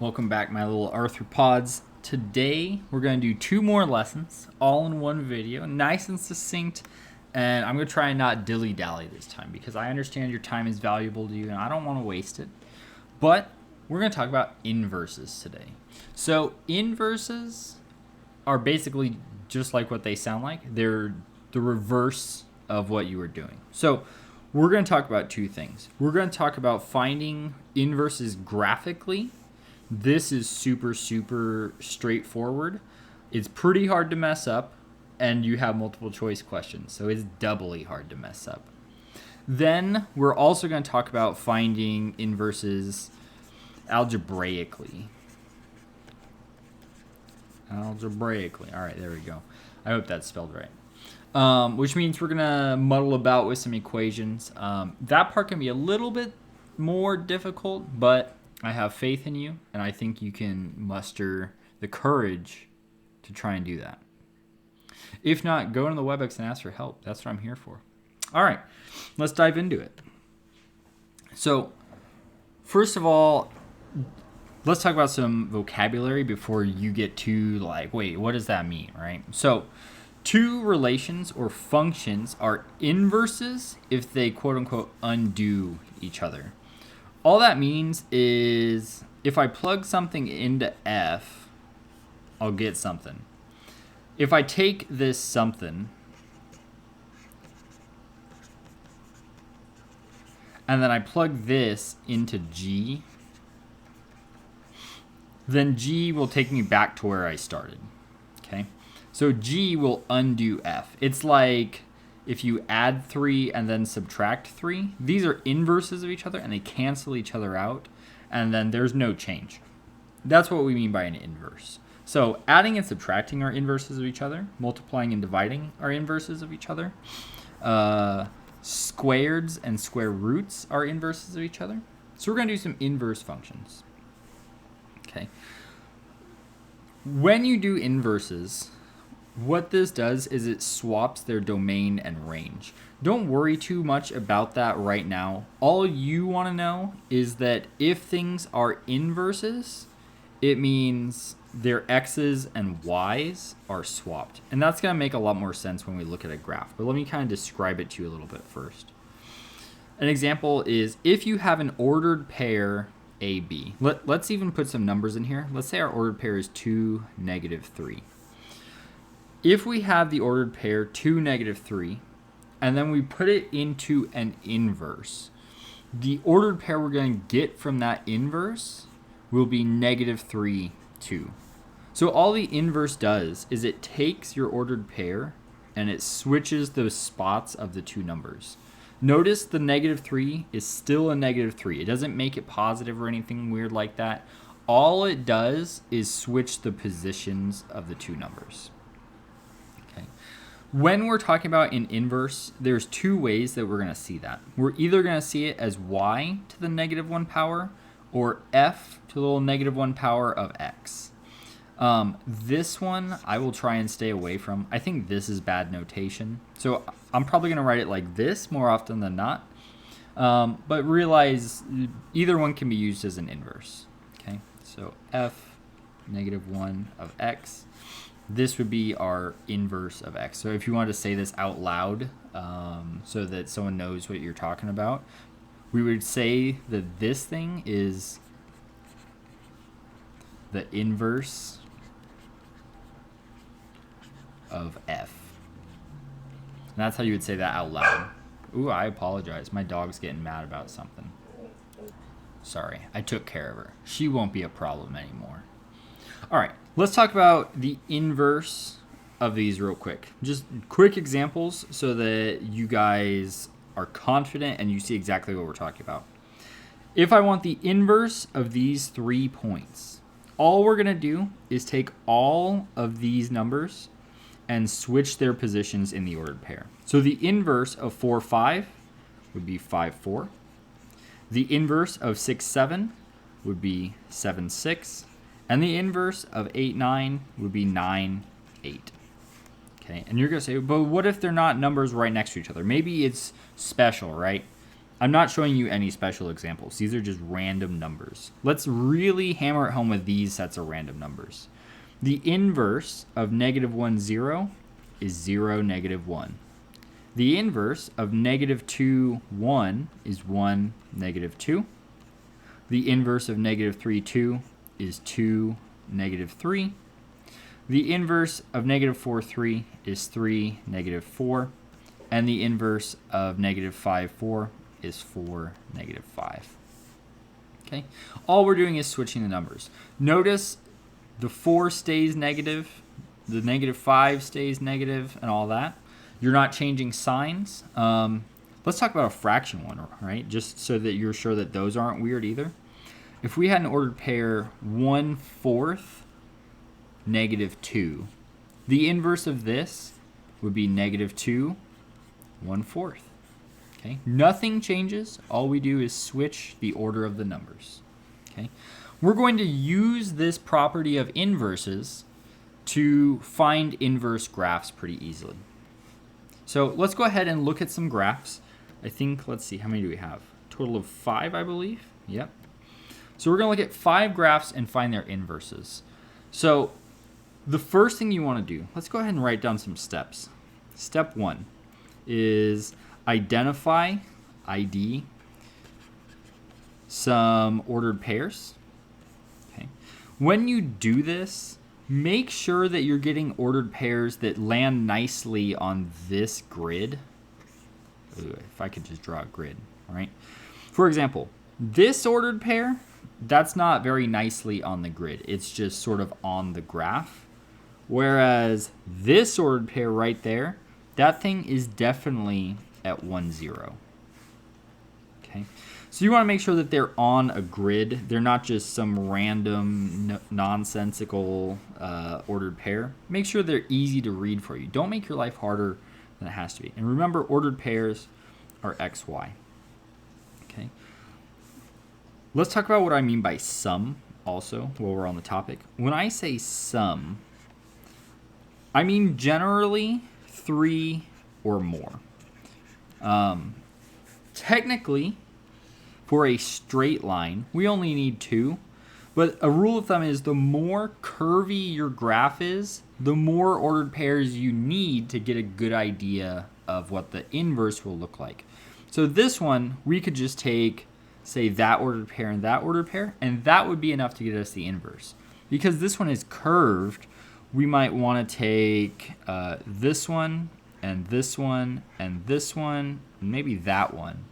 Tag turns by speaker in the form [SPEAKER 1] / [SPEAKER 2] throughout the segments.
[SPEAKER 1] Welcome back, my little arthropods. Today we're going to do 2 more lessons all in one video, nice and succinct, and I'm going to try and not dilly-dally this time because I understand your time is valuable to you and I don't want to waste it. But we're going to talk about inverses today. So inverses are basically just like what they sound like. They're the reverse of what you were doing. So we're going to talk about 2 things. We're going to talk about finding inverses graphically. This is super straightforward. It's pretty hard to mess up, and you have multiple choice questions, so it's doubly hard to mess up. Then we're also going to talk about finding inverses algebraically. Algebraically. All right, there we go. I hope that's spelled right. Which means we're going to muddle about with some equations. That part can be a little bit more difficult, but I have faith in you, and I think you can muster the courage to try and do that. If not, go into the WebEx and ask for help. That's what I'm here for. All right, let's dive into it. So, first of all, let's talk about some vocabulary before you get to like, wait, what does that mean, right? So, 2 relations or functions are inverses if they quote-unquote undo each other. All that means is if I plug something into F, I'll get something. If I take this something and then I plug this into G, then G will take me back to where I started. Okay? So G will undo F. It's like if you add 3 and then subtract 3, these are inverses of each other and they cancel each other out, and then there's no change. That's what we mean by an inverse. So adding and subtracting are inverses of each other. Multiplying and dividing are inverses of each other. Squareds and square roots are inverses of each other. So we're going to do some inverse functions. Okay. When you do inverses, what this does is it swaps their domain and range. Don't worry too much about that right now. All you want to know is that if things are inverses, it means their x's and y's are swapped. And that's going to make a lot more sense when we look at a graph. But let me kind of describe it to you a little bit first. An example is if you have an ordered pair AB. Let's even put some numbers in here. Let's say our ordered pair is 2, -3. If we have the ordered pair 2, -3, and then we put it into an inverse, the ordered pair we're going to get from that inverse will be -3, 2. So all the inverse does is it takes your ordered pair and it switches those spots of the 2 numbers. Notice the -3 is still a -3. It doesn't make it positive or anything weird like that. All it does is switch the positions of the 2 numbers. When we're talking about an inverse, there's 2 ways that we're going to see that. We're either going to see it as y to the -1 power or f to the little -1 power of x. This one I will try and stay away from. I think this is bad notation. So I'm probably going to write it like this more often than not. But realize either one can be used as an inverse. Okay, so f -1 of x. This would be our inverse of x. So if you want to say this out loud so that someone knows what you're talking about, we would say that this thing is the inverse of f. And that's how you would say that out loud. Ooh, I apologize. My dog's getting mad about something. Sorry, I took care of her. She won't be a problem anymore. All right, let's talk about the inverse of these real quick. Just quick examples so that you guys are confident and you see exactly what we're talking about. If I want the inverse of these 3 points, all we're going to do is take all of these numbers and switch their positions in the ordered pair. So the inverse of 4, 5 would be 5, 4. The inverse of 6, 7 would be 7, 6. And the inverse of 8, 9 would be 9, 8. Okay, and you're going to say, but what if they're not numbers right next to each other? Maybe it's special, right? I'm not showing you any special examples. These are just random numbers. Let's really hammer it home with these sets of random numbers. The inverse of negative 1, 0 is 0, negative 1. The inverse of negative 2, 1 is 1, negative 2. The inverse of negative 3, 2 is 2, negative 3. The inverse of negative 4, 3 is 3, negative 4. And the inverse of negative 5, 4 is 4, negative 5. Okay? All we're doing is switching the numbers. Notice the 4 stays negative, the negative 5 stays negative, and all that. You're not changing signs. Let's talk about a fraction one, right? Just so that you're sure that those aren't weird either. If we had an ordered pair 1/4, negative 2, the inverse of this would be negative 2, 1/4. Okay? Nothing changes. All we do is switch the order of the numbers. Okay? We're going to use this property of inverses to find inverse graphs pretty easily. So let's go ahead and look at some graphs. I think, let's see, how many do we have? Total of 5, I believe. Yep. So we're going to look at 5 graphs and find their inverses. So the first thing you want to do, let's go ahead and write down some steps. Step 1 is identify, ID, some ordered pairs. Okay. When you do this, make sure that you're getting ordered pairs that land nicely on this grid. Ooh, if I could just draw a grid, all right? For example, this ordered pair, that's not very nicely on the grid. It's just sort of on the graph. Whereas this ordered pair right there, that thing is definitely at 1, 0. Okay, so you want to make sure that they're on a grid. They're not just some random nonsensical ordered pair. Make sure they're easy to read for you. Don't make your life harder than it has to be. And remember, ordered pairs are X, Y. Okay. Let's talk about what I mean by sum also while we're on the topic. When I say sum, I mean generally 3 or more. Technically, for a straight line, we only need 2. But a rule of thumb is the more curvy your graph is, the more ordered pairs you need to get a good idea of what the inverse will look like. So this one, we could just take, say, that ordered pair and that ordered pair, and that would be enough to get us the inverse. Because this one is curved, we might want to take this one, and this one, and this one, and maybe that one.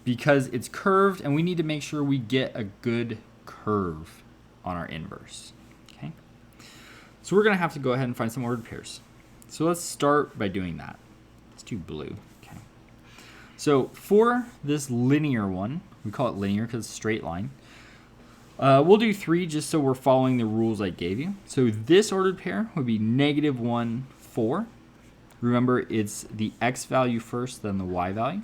[SPEAKER 1] Because it's curved, and we need to make sure we get a good curve on our inverse. Okay? So we're going to have to go ahead and find some ordered pairs. So let's start by doing that. Let's do blue. Okay. So for this linear one, we call it linear because it's a straight line. We'll do 3 just so we're following the rules I gave you. So this ordered pair would be negative 1, 4. Remember, it's the x value first, then the y value.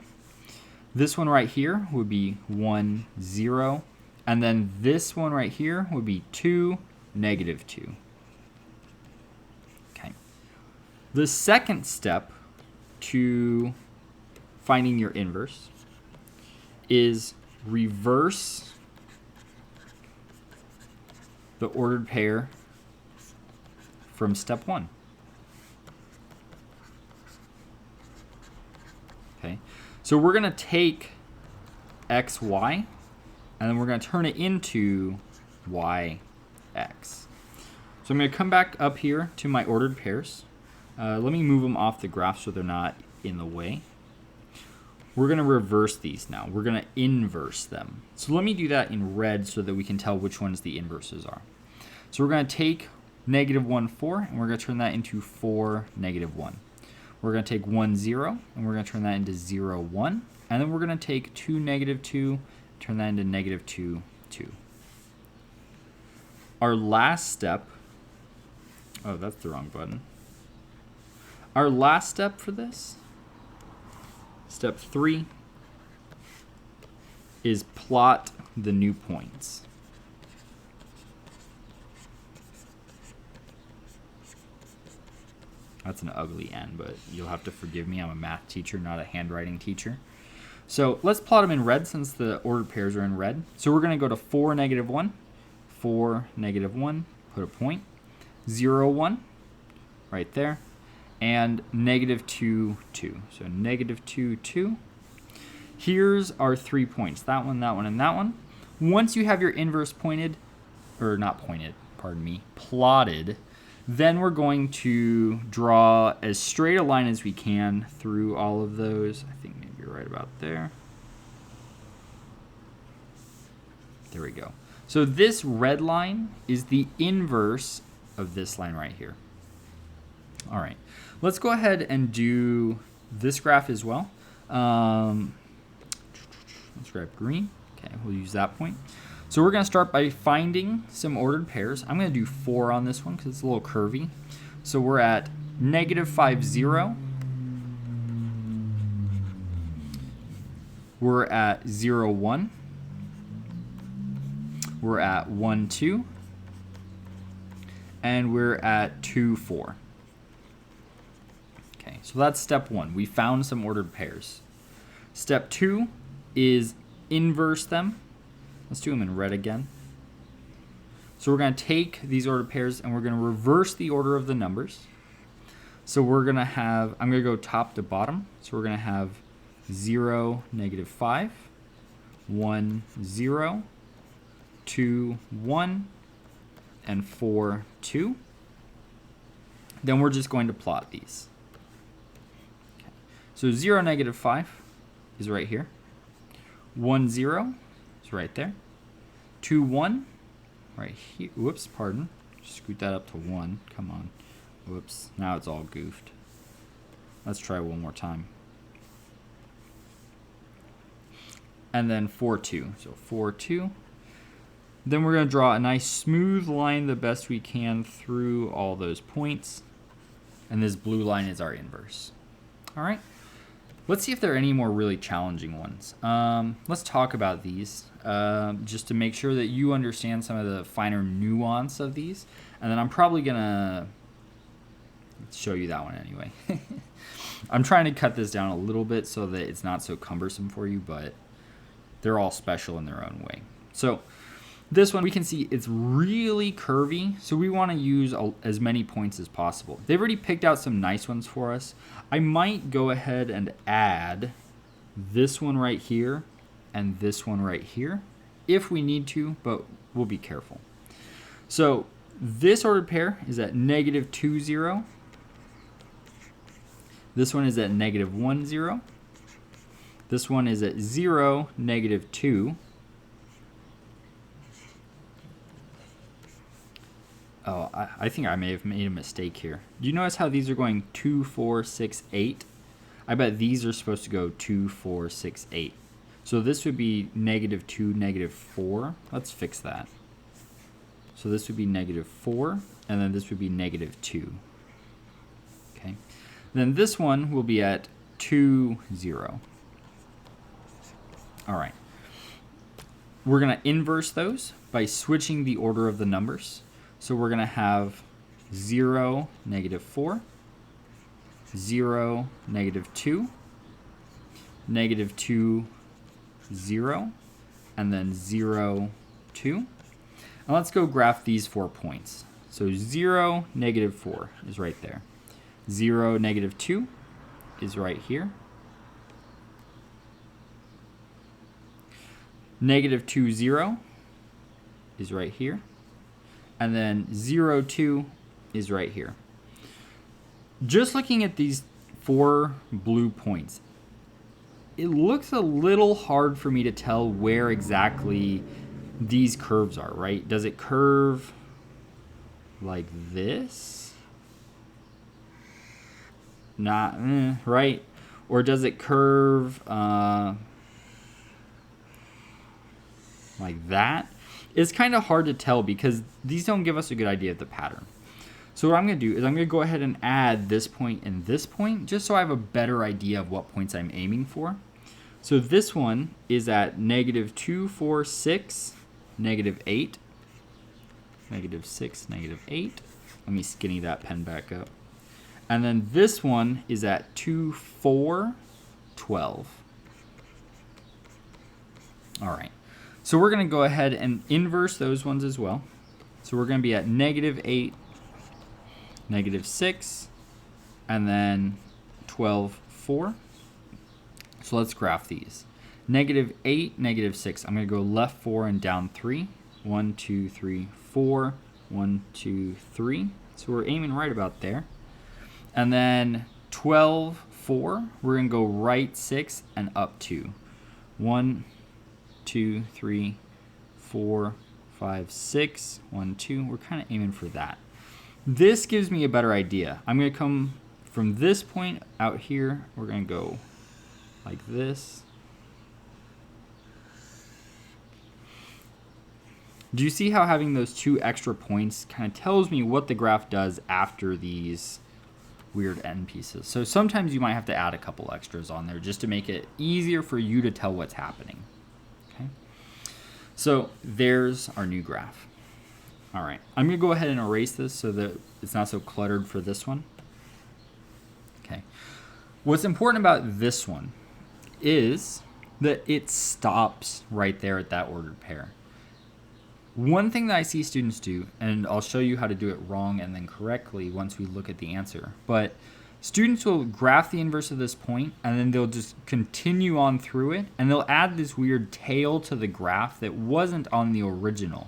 [SPEAKER 1] This one right here would be 1, 0. And then this one right here would be 2, negative 2. Okay. The second step to finding your inverse is reverse the ordered pair from step 1. Okay, so we're going to take x, y, and then we're going to turn it into y, x. So I'm going to come back up here to my ordered pairs. Let me move them off the graph so they're not in the way. We're going to reverse these now. We're going to inverse them. So let me do that in red so that we can tell which ones the inverses are. So we're going to take negative 1, 4, and we're going to turn that into 4, negative 1. We're going to take 1, 0, and we're going to turn that into 0, 1. And then we're going to take 2, negative 2, turn that into negative 2, 2. Our last step, oh, that's the wrong button. Our last step for this, step 3, is plot the new points. That's an ugly N, but you'll have to forgive me. I'm a math teacher, not a handwriting teacher. So let's plot them in red since the ordered pairs are in red. So we're going to go to 4, -1, 4, -1, put a point, 0, 1, right there, and -2, 2. So -2, 2. Here's our 3 points, that one, and that one. Once you have your inverse pointed, or not pointed, pardon me, plotted, then we're going to draw as straight a line as we can through all of those. I think maybe you're right about there. There we go. So this red line is the inverse of this line right here. All right, let's go ahead and do this graph as well. Let's grab green. Okay, we'll use that point. So we're going to start by finding some ordered pairs. I'm going to do 4 on this one because it's a little curvy. So we're at -5, 0. We're at 0, 1. We're at 1, 2. And we're at 2, 4. Okay, so that's step 1. We found some ordered pairs. Step 2 is inverse them. Let's do them in red again. So we're going to take these ordered pairs and we're going to reverse the order of the numbers. So we're going to have, I'm going to go top to bottom. So we're going to have 0, -5, 1, 0, 2, 1, and 4, 2. Then we're just going to plot these. Okay. So 0, -5 is right here. 1, 0 is right there. 2, 1 right here. Whoops, pardon. Scoot that up to 1. Come on. Whoops. Now it's all goofed. Let's try one more time. And then 4, 2. So 4, 2. Then we're going to draw a nice smooth line the best we can through all those points. And this blue line is our inverse. All right. Let's see if there are any more really challenging ones. Let's talk about these just to make sure that you understand some of the finer nuance of these. And then I'm probably going to show you that one anyway. I'm trying to cut this down a little bit so that it's not so cumbersome for you, but they're all special in their own way. So this one, we can see it's really curvy, so we want to use as many points as possible. They've already picked out some nice ones for us. I might go ahead and add this one right here and this one right here if we need to, but we'll be careful. So this ordered pair is at -2, 0. This one is at -1, 0. This one is at 0, -2. Oh, I think I may have made a mistake here. Do you notice how these are going 2, 4, 6, 8? I bet these are supposed to go 2, 4, 6, 8. So this would be -2, -4. Let's fix that. So this would be -4, and then this would be -2. Okay. Then this one will be at 2, 0. All right. We're going to inverse those by switching the order of the numbers. So we're going to have 0, -4, 0, -2, -2, 0, and then 0, 2. And let's go graph these 4 points. So 0, -4 is right there. 0, -2 is right here. -2, 0 is right here. And then 0, 2 is right here. Just looking at these 4 blue points, it looks a little hard for me to tell where exactly these curves are, right? Does it curve like this? Not, right? Or does it curve like that? It's kind of hard to tell because these don't give us a good idea of the pattern. So what I'm going to do is I'm going to go ahead and add this point and this point just so I have a better idea of what points I'm aiming for. So this one is at -2, 4, 6, -8, -6, -8. Let me skinny that pen back up. And then this one is at 2, 4, 12. All right. So we're going to go ahead and inverse those ones as well. So we're going to be at -8, -6, and then 12, 4. So let's graph these. -8, -6. I'm going to go left 4 and down 3. 1, 2, 3, 4. 1, 2, 3. So we're aiming right about there. And then 12, 4. We're going to go right 6 and up 2. 1, 2, 3, 4, 5, 6. 1, 2. We're kind of aiming for that. This gives me a better idea. I'm going to come from this point out here. We're going to go like this. Do you see how having those 2 extra points kind of tells me what the graph does after these weird end pieces? So sometimes you might have to add a couple extras on there just to make it easier for you to tell what's happening. Okay. So there's our new graph. All right, I'm going to go ahead and erase this so that it's not so cluttered for this one. Okay. What's important about this one is that it stops right there at that ordered pair. One thing that I see students do, and I'll show you how to do it wrong and then correctly once we look at the answer, but students will graph the inverse of this point and then they'll just continue on through it and they'll add this weird tail to the graph that wasn't on the original.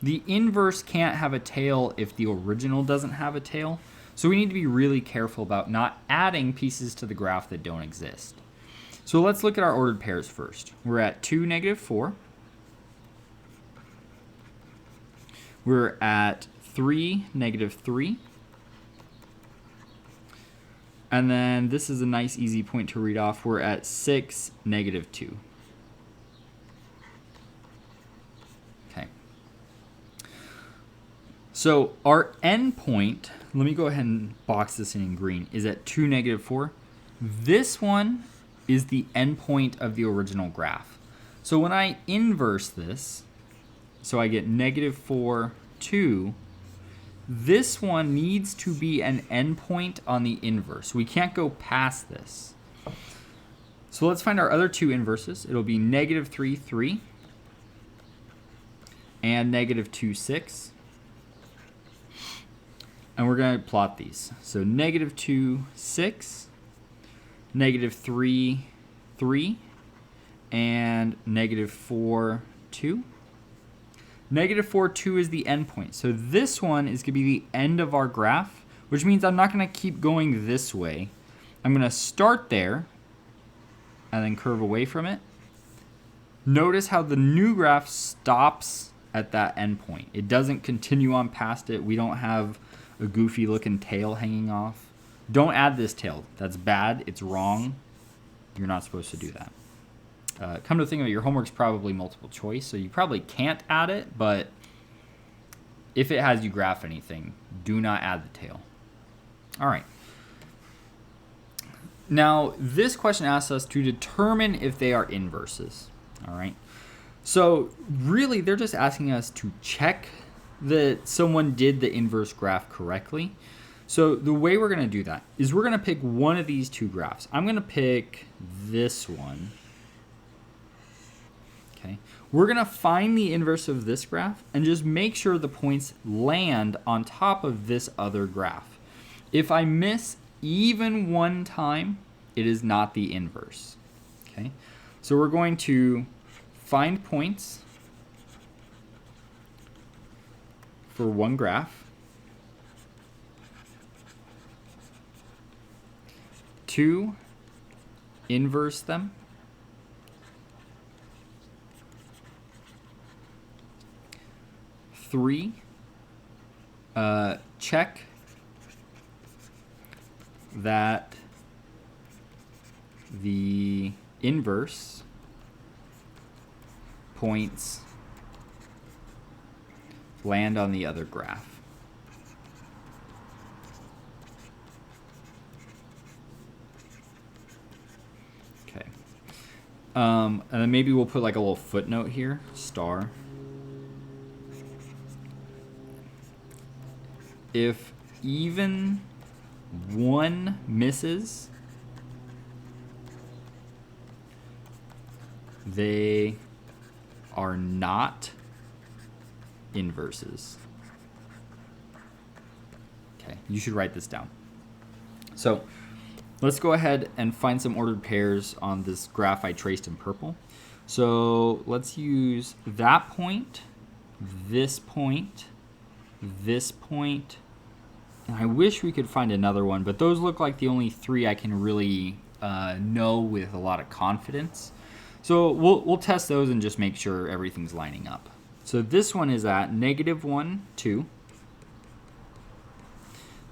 [SPEAKER 1] The inverse can't have a tail if the original doesn't have a tail, so we need to be really careful about not adding pieces to the graph that don't exist. So let's look at our ordered pairs first. We're at 2, -4. We're at 3, -3. And then this is a nice easy point to read off. We're at 6, -2. Okay. So our endpoint, let me go ahead and box this in green, is at 2, -4. This one is the endpoint of the original graph. So when I inverse this, so I get -4, 2, this one needs to be an endpoint on the inverse. We can't go past this. So let's find our other 2 inverses. It'll be -3, 3 and -2, 6. And we're going to plot these. So -2, 6, -3, 3, and -4, 2. -4, 2 is the endpoint. So this one is going to be the end of our graph, which means I'm not going to keep going this way. I'm going to start there and then curve away from it. Notice how the new graph stops at that endpoint. It doesn't continue on past it. We don't have a goofy looking tail hanging off. Don't add this tail. That's bad. It's wrong. You're not supposed to do that. Come to think of it, your homework's probably multiple choice, so you probably can't add it, but if it has you graph anything, do not add the tail. All right. Now, this question asks us to determine if they are inverses. All right. So really, they're just asking us to check that someone did the inverse graph correctly. So the way we're going to do that is we're going to pick one of these 2 graphs. I'm going to pick this one. Okay. We're going to find the inverse of this graph and just make sure the points land on top of this other graph. If I miss even one time, it is not the inverse. Okay. So we're going to find points for one graph, 2, inverse them, 3, check that the inverse points land on the other graph. Okay. And then maybe we'll put like a little footnote here, star. If even one misses, they are not inverses. Okay, you should write this down. So let's go ahead and find some ordered pairs on this graph I traced in purple. So let's use that point, this point, this point, and I wish we could find another one, but those look like the only three I can really know with a lot of confidence. So we'll test those and just make sure everything's lining up. So this one is at -1, 2.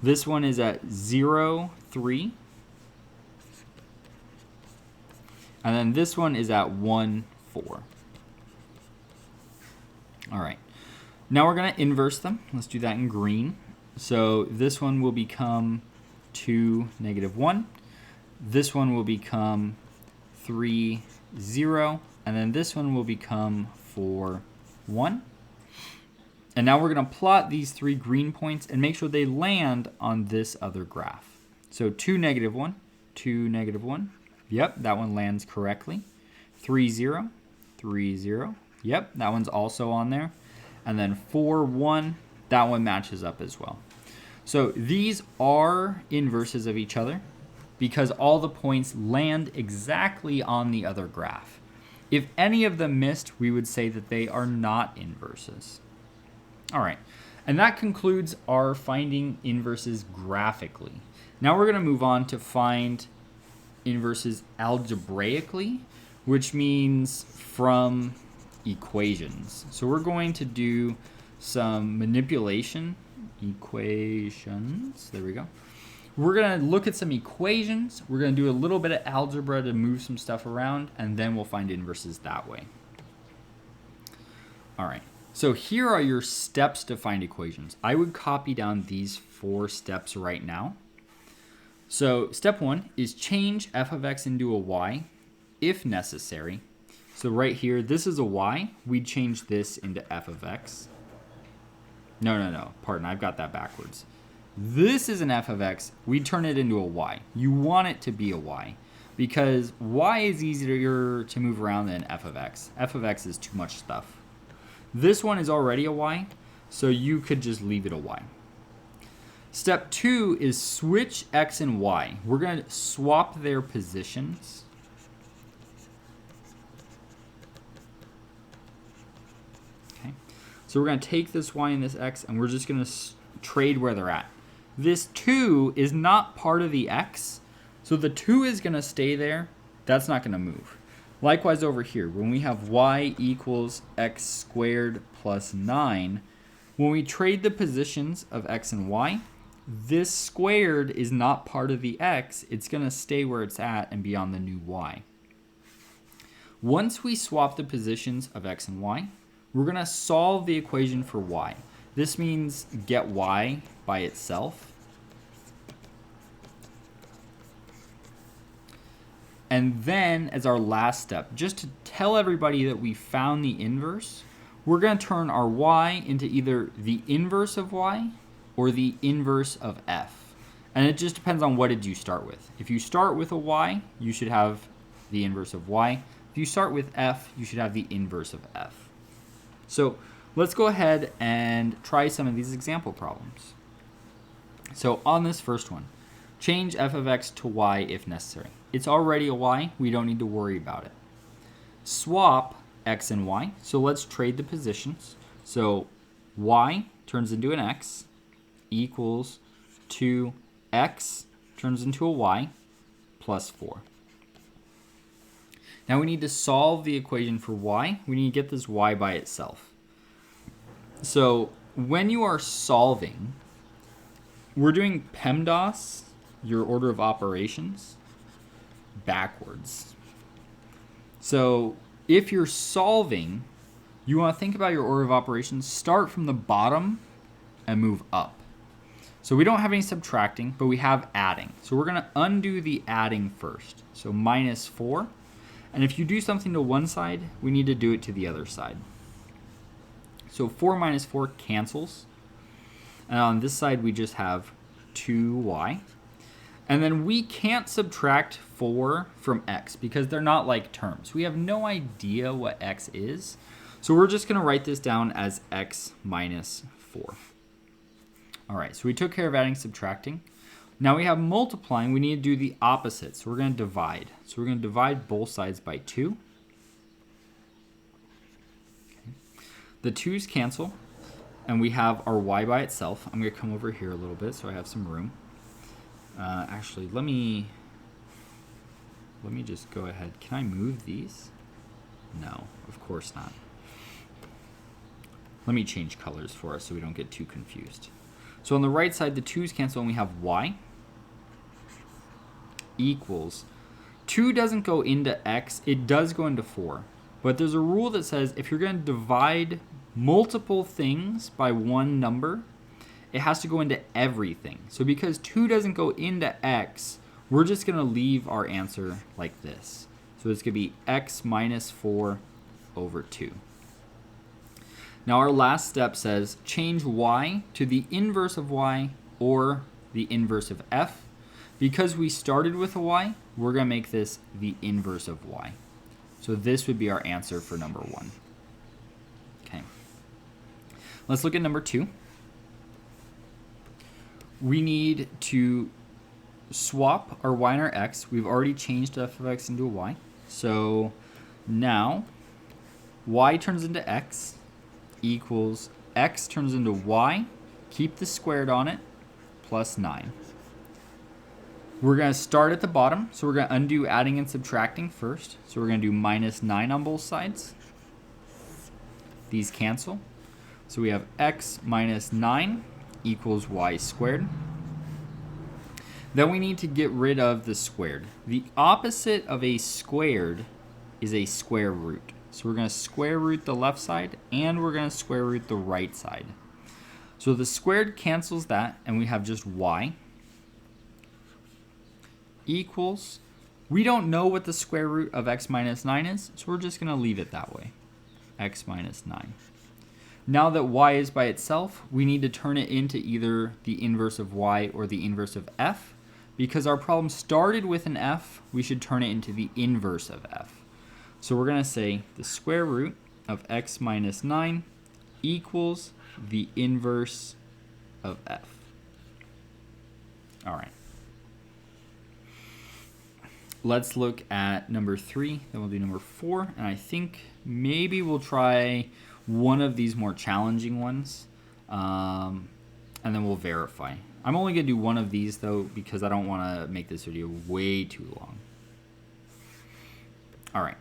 [SPEAKER 1] This one is at 0, 3. And then this one is at 1, 4. All right. Now we're going to inverse them. Let's do that in green. So this one will become 2, -1. This one will become 3, 0. And then this one will become 4, 1. And now we're going to plot these 3 green points and make sure they land on this other graph. So 2, -1, 2, -1. Yep, that one lands correctly. 3, 0, 3, 0. Yep, that one's also on there. And then 4, 1, that one matches up as well. So these are inverses of each other because all the points land exactly on the other graph. If any of them missed, we would say that they are not inverses. All right, and that concludes our finding inverses graphically. Now we're going to move on to find inverses algebraically, which means from equations. So we're going to do some manipulation. Equations, there we go. We're going to look at some equations. We're going to do a little bit of algebra to move some stuff around, and then we'll find inverses that way. All right, so here are your steps to find equations. I would copy down these 4 steps right now. So step 1 is change f of x into a y if necessary. So right here, this is a y. We'd change this into f of x. No, pardon, I've got that backwards. This is an f of x. We'd turn it into a y. You want it to be a y because y is easier to move around than f of x. F of x is too much stuff. This one is already a y, so you could just leave it a y. Step 2 is switch x and y. We're going to swap their positions. Okay. So we're going to take this y and this x, and we're just going to trade where they're at. This 2 is not part of the x, so the 2 is going to stay there. That's not going to move. Likewise over here, when we have y equals x squared plus 9, when we trade the positions of x and y, this squared is not part of the x. It's going to stay where it's at and be on the new y. Once we swap the positions of x and y, we're going to solve the equation for y. This means get y by itself. And then as our last step, just to tell everybody that we found the inverse, we're going to turn our y into either the inverse of y or the inverse of f. And it just depends on what did you start with. If you start with a y, you should have the inverse of y. If you start with f, you should have the inverse of f. So let's go ahead and try some of these example problems. So on this first one, change f of x to y if necessary. It's already a y. We don't need to worry about it. Swap x and y. So let's trade the positions. So y turns into an x equals 2x turns into a y plus 4. Now we need to solve the equation for y. We need to get this y by itself. So when you are solving, we're doing PEMDAS, your order of operations, backwards. So if you're solving, you want to think about your order of operations, start from the bottom and move up. So we don't have any subtracting, but we have adding. So we're going to undo the adding first. So minus 4. And if you do something to one side, we need to do it to the other side. So 4 minus 4 cancels. And on this side, we just have 2y. And then we can't subtract 4 from x because they're not like terms. We have no idea what x is. So we're just going to write this down as x minus 4. All right, so we took care of adding, subtracting. Now we have multiplying. We need to do the opposite. So we're going to divide. So we're going to divide both sides by 2. Okay. The 2's cancel, and we have our y by itself. I'm going to come over here a little bit so I have some room. Actually, let me just go ahead. Can I move these? No, of course not. Let me change colors for us so we don't get too confused. So on the right side, the 2's cancel, and we have y equals 2 doesn't go into x, it does go into 4. But there's a rule that says if you're going to divide multiple things by one number, it has to go into everything. So because 2 doesn't go into x, we're just going to leave our answer like this. So it's going to be x minus 4 over 2. Now our last step says change y to the inverse of y or the inverse of f. Because we started with a y, we're going to make this the inverse of y. So this would be our answer for number 1. Okay. Let's look at number 2. We need to swap our y and our x. We've already changed f of x into a y. So now y turns into x equals x turns into y, keep the squared on it, plus 9. We're going to start at the bottom, so we're going to undo adding and subtracting first. So we're going to do minus 9 on both sides. These cancel. So we have x minus 9 equals y squared. Then we need to get rid of the squared. The opposite of a squared is a square root. So we're going to square root the left side, and we're going to square root the right side. So the squared cancels that, and we have just y equals, we don't know what the square root of x minus 9 is, so we're just going to leave it that way, x minus 9. Now that y is by itself, we need to turn it into either the inverse of y or the inverse of f. Because our problem started with an f, we should turn it into the inverse of f. So we're going to say the square root of x minus 9 equals the inverse of f. All right. Let's look at number 3, then we'll do number 4, and I think maybe we'll try one of these more challenging ones, and then we'll verify. I'm only going to do one of these, though, because I don't want to make this video way too long. All right.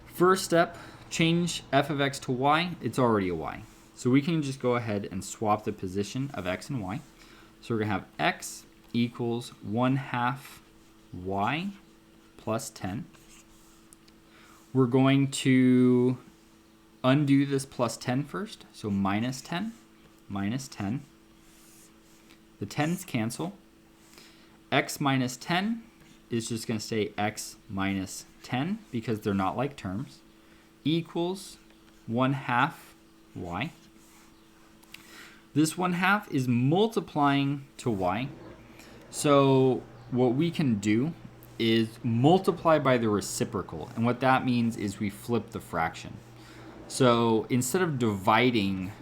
[SPEAKER 1] First step, change f of x to y. It's already a y. So we can just go ahead and swap the position of x and y. So we're going to have x equals 1/2 y plus 10. We're going to undo this plus 10 first. So minus 10, minus 10. The 10's cancel. X minus 10 is just going to stay x minus 10 because they're not like terms. Equals 1/2 y. This 1/2 is multiplying to y. So what we can do is multiply by the reciprocal. And what that means is we flip the fraction. So instead of dividing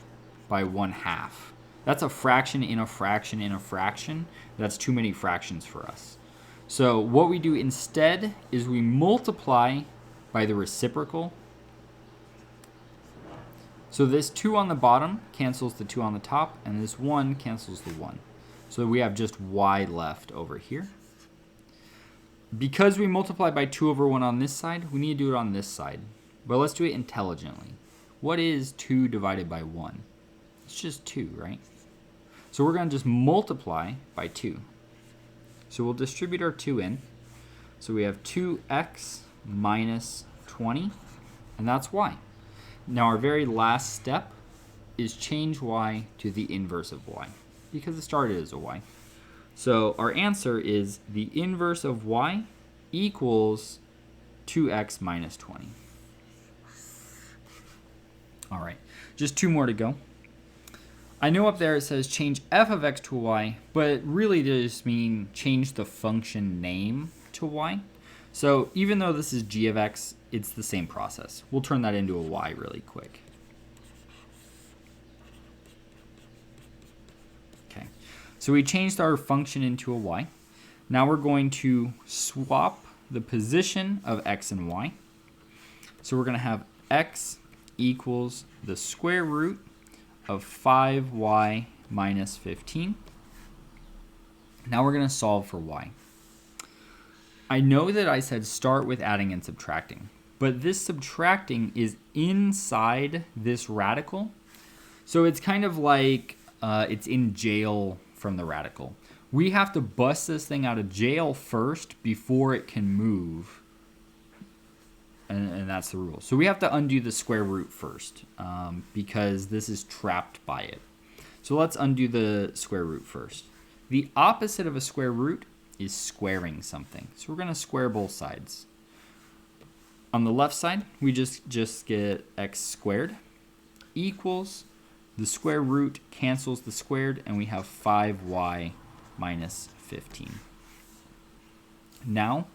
[SPEAKER 1] by 1/2, that's a fraction in a fraction in a fraction. That's too many fractions for us. So what we do instead is we multiply by the reciprocal. So this 2 on the bottom cancels the 2 on the top, and this 1 cancels the 1. So we have just y left over here. Because we multiply by 2 over 1 on this side, we need to do it on this side. But let's do it intelligently. What is 2 divided by 1? It's just 2, right? So we're going to just multiply by 2. So we'll distribute our 2 in. So we have 2x minus 20, and that's y. Now our very last step is change y to the inverse of y, because it started as a y. So our answer is the inverse of y equals 2x minus 20. All right, just 2 more to go. I know up there it says change f of x to y, but really does mean change the function name to y. So even though this is g of x, it's the same process. We'll turn that into a y really quick. Okay, so we changed our function into a y. Now we're going to swap the position of x and y. So we're going to have x equals the square root of 5y minus 15. Now we're going to solve for y. I know that I said start with adding and subtracting, but this subtracting is inside this radical. So it's kind of like it's in jail from the radical. We have to bust this thing out of jail first before it can move. And that's the rule. So we have to undo the square root first because this is trapped by it. So let's undo the square root first. The opposite of a square root is squaring something. So we're going to square both sides. On the left side, we just get x squared equals the square root cancels the squared, and we have 5y minus 15. Now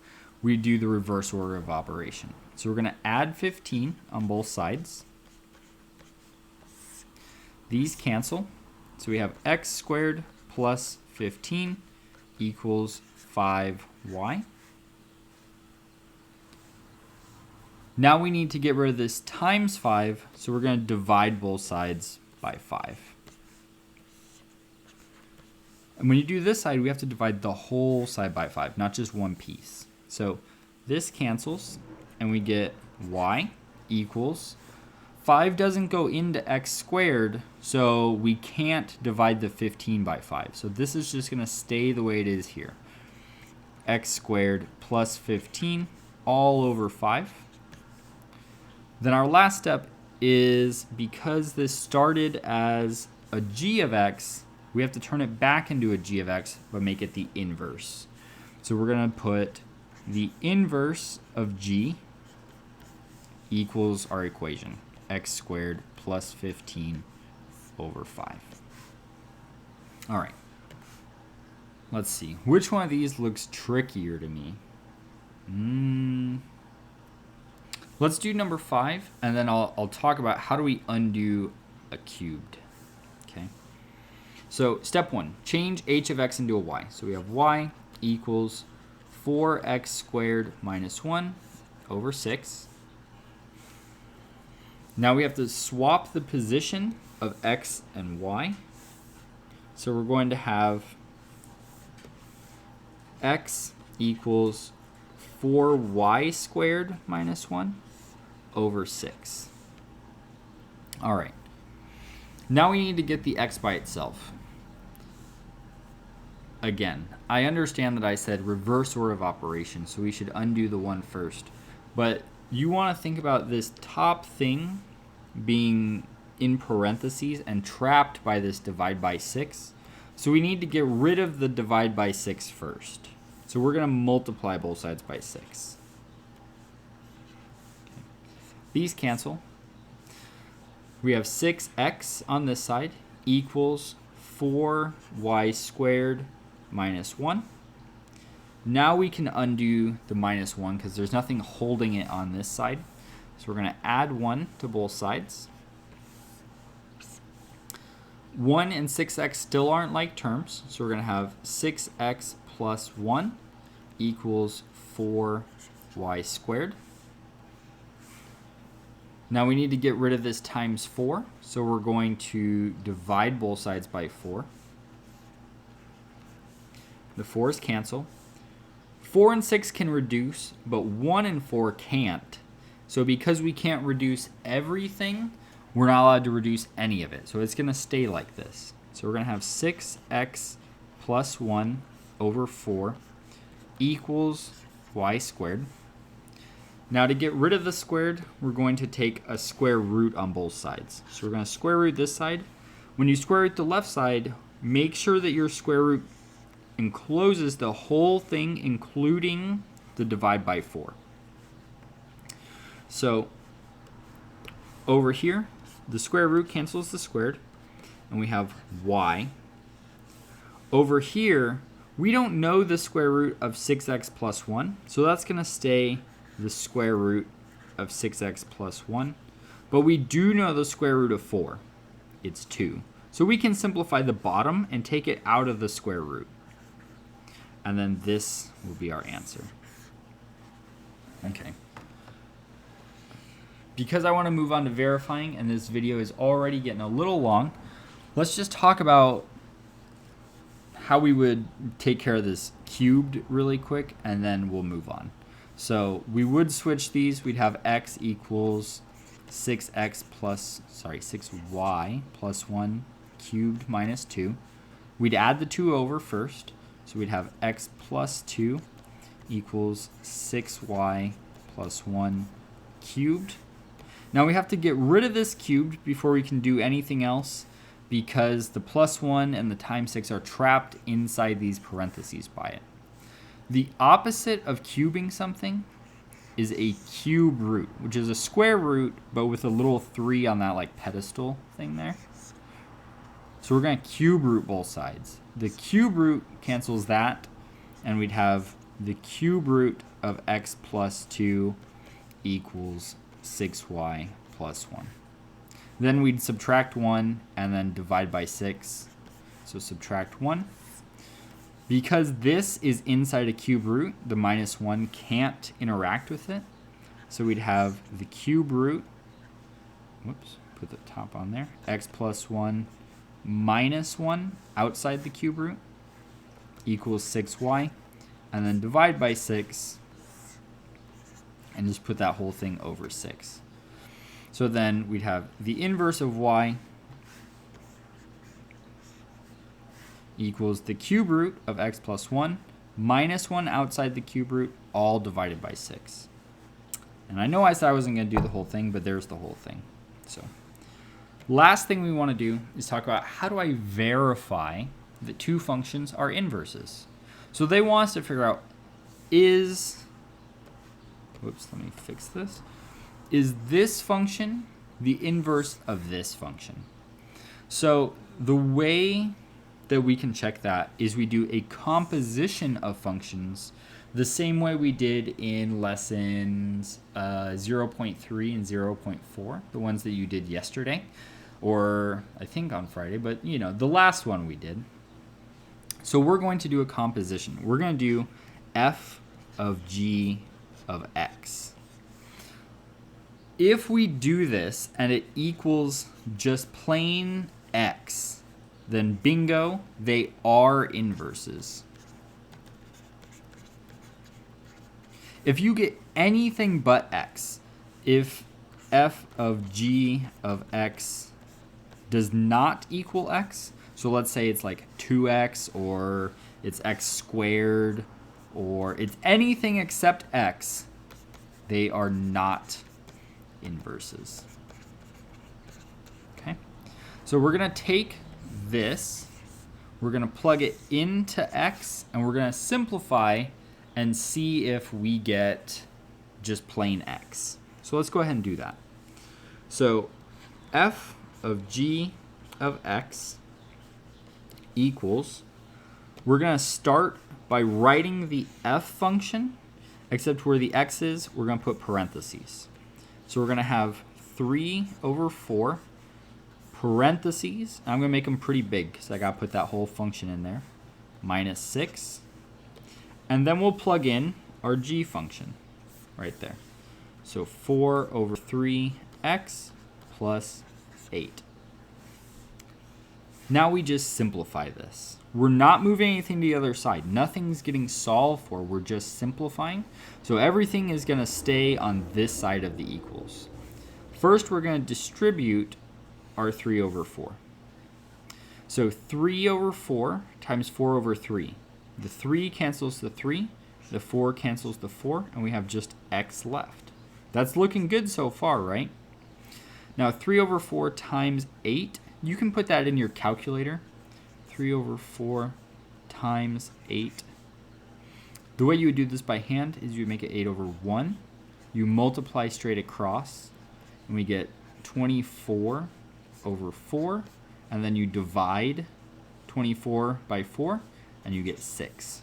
[SPEAKER 1] we do the reverse order of operation. So we're going to add 15 on both sides. These cancel. So we have x squared plus 15 equals 5y. Now we need to get rid of this times 5, so we're going to divide both sides by 5. And when you do this side, we have to divide the whole side by 5, not just one piece. So this cancels, and we get y equals 5 doesn't go into x squared, so we can't divide the 15 by 5. So this is just going to stay the way it is here. X squared plus 15 all over 5. Then our last step is, because this started as a g of x, we have to turn it back into a g of x, but make it the inverse. So we're going to put the inverse of g equals our equation, x squared plus 15 over 5. All right. Let's see. Which one of these looks trickier to me? Let's do number 5, and then I'll talk about how do we undo a cubed. Okay. So step 1, change h of x into a y. So we have y equals 4x squared minus 1 over 6. Now we have to swap the position of x and y. So we're going to have x equals 4y squared minus 1 over 6. All right. Now we need to get the x by itself. Again, I understand that I said reverse order of operation, so we should undo the one first. But you want to think about this top thing being in parentheses and trapped by this divide by 6. So we need to get rid of the divide by 6 first. So we're going to multiply both sides by 6. Okay. These cancel. We have 6x on this side equals 4y squared minus 1. Now we can undo the minus 1 because there's nothing holding it on this side. So we're going to add 1 to both sides. 1 and 6x still aren't like terms, so we're going to have 6x plus 1 equals 4y squared. Now we need to get rid of this times 4, so we're going to divide both sides by 4. The 4's cancel. 4 and 6 can reduce, but 1 and 4 can't. So because we can't reduce everything, we're not allowed to reduce any of it. So it's going to stay like this. So we're going to have 6x plus 1 over 4 equals y squared. Now to get rid of the squared, we're going to take a square root on both sides. So we're going to square root this side. When you square root the left side, make sure that your square root encloses the whole thing, including the divide by 4. So over here, the square root cancels the squared, and we have y. Over here, We don't know the square root of 6x plus 1, so that's going to stay the square root of 6x plus 1. But we do know the square root of 4. It's 2. So we can simplify the bottom and take it out of the square root. And then this will be our answer. Okay. Because I want to move on to verifying, and this video is already getting a little long, let's just talk about how we would take care of this cubed really quick, and then we'll move on. So we would switch these. We'd have x equals 6y plus 1 cubed minus 2. We'd add the 2 over first. So we'd have x plus 2 equals 6y plus 1 cubed. Now we have to get rid of this cubed before we can do anything else, because the plus 1 and the times 6 are trapped inside these parentheses by it. The opposite of cubing something is a cube root, which is a square root, but with a little 3 on that like pedestal thing there. So we're going to cube root both sides. The cube root cancels that, and we'd have the cube root of x plus 2 equals 6y plus 1. Then we'd subtract 1 and then divide by 6. So subtract 1. Because this is inside a cube root, the minus 1 can't interact with it. So we'd have the cube root, whoops, put the top on there, x plus 1 minus 1 outside the cube root equals 6y. And then divide by 6 and just put that whole thing over 6. So then we'd have the inverse of y equals the cube root of x plus 1 minus 1 outside the cube root, all divided by 6. And I know I said I wasn't going to do the whole thing, but there's the whole thing. So last thing we want to do is talk about how do I verify that two functions are inverses. So they want us to figure out is this function the inverse of this function? So the way that we can check that is we do a composition of functions the same way we did in lessons 0.3 and 0.4, the ones that you did yesterday, or I think on Friday, but you know, the last one we did. So we're going to do a composition. We're going to do f of g of x. If we do this and it equals just plain x, then bingo, they are inverses. If you get anything but x, if f of g of x does not equal x, so let's say it's like 2x, or it's x squared, or it's anything except x, they are not inverses. Okay? So we're going to take this, we're going to plug it into x, and we're going to simplify and see if we get just plain x. So let's go ahead and do that. So f of g of x equals, we're going to start by writing the f function, except where the x is, we're going to put parentheses. So we're going to have 3 over 4 parentheses. I'm going to make them pretty big because I got to put that whole function in there, minus 6. And then we'll plug in our g function right there. So 4 over 3x plus 8. Now we just simplify this. We're not moving anything to the other side. Nothing's getting solved for. We're just simplifying. So everything is going to stay on this side of the equals. First, we're going to distribute our 3 over 4. So 3 over 4 times 4 over 3. The 3 cancels the 3. The 4 cancels the 4. And we have just x left. That's looking good so far, right? Now 3 over 4 times 8. You can put that in your calculator. 3 over 4 times 8. The way you would do this by hand is you make it 8 over 1. You multiply straight across, and we get 24 over 4. And then you divide 24 by 4, and you get 6.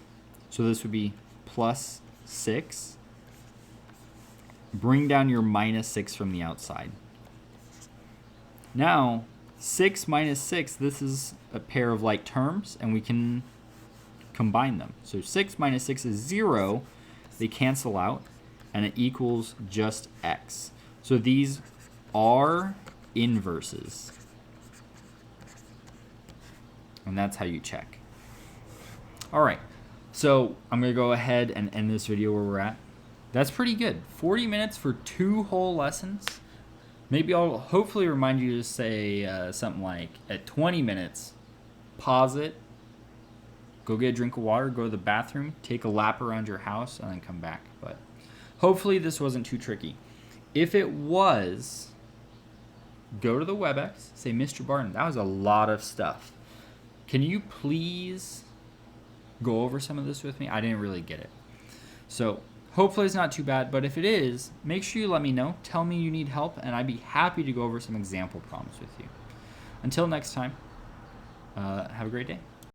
[SPEAKER 1] So this would be plus 6. Bring down your minus 6 from the outside. Now, 6 minus 6, this is a pair of like terms, and we can combine them. So 6 minus 6 is 0. They cancel out, and it equals just x. So these are inverses. And that's how you check. All right, so I'm going to go ahead and end this video where we're at. That's pretty good. 40 minutes for 2 whole lessons. Maybe I'll hopefully remind you to say something like, at 20 minutes, pause it, go get a drink of water, go to the bathroom, take a lap around your house, and then come back. But hopefully this wasn't too tricky. If it was, go to the WebEx, say, Mr. Barton, that was a lot of stuff. Can you please go over some of this with me? I didn't really get it. So hopefully it's not too bad, but if it is, make sure you let me know. Tell me you need help, and I'd be happy to go over some example problems with you. Until next time, have a great day.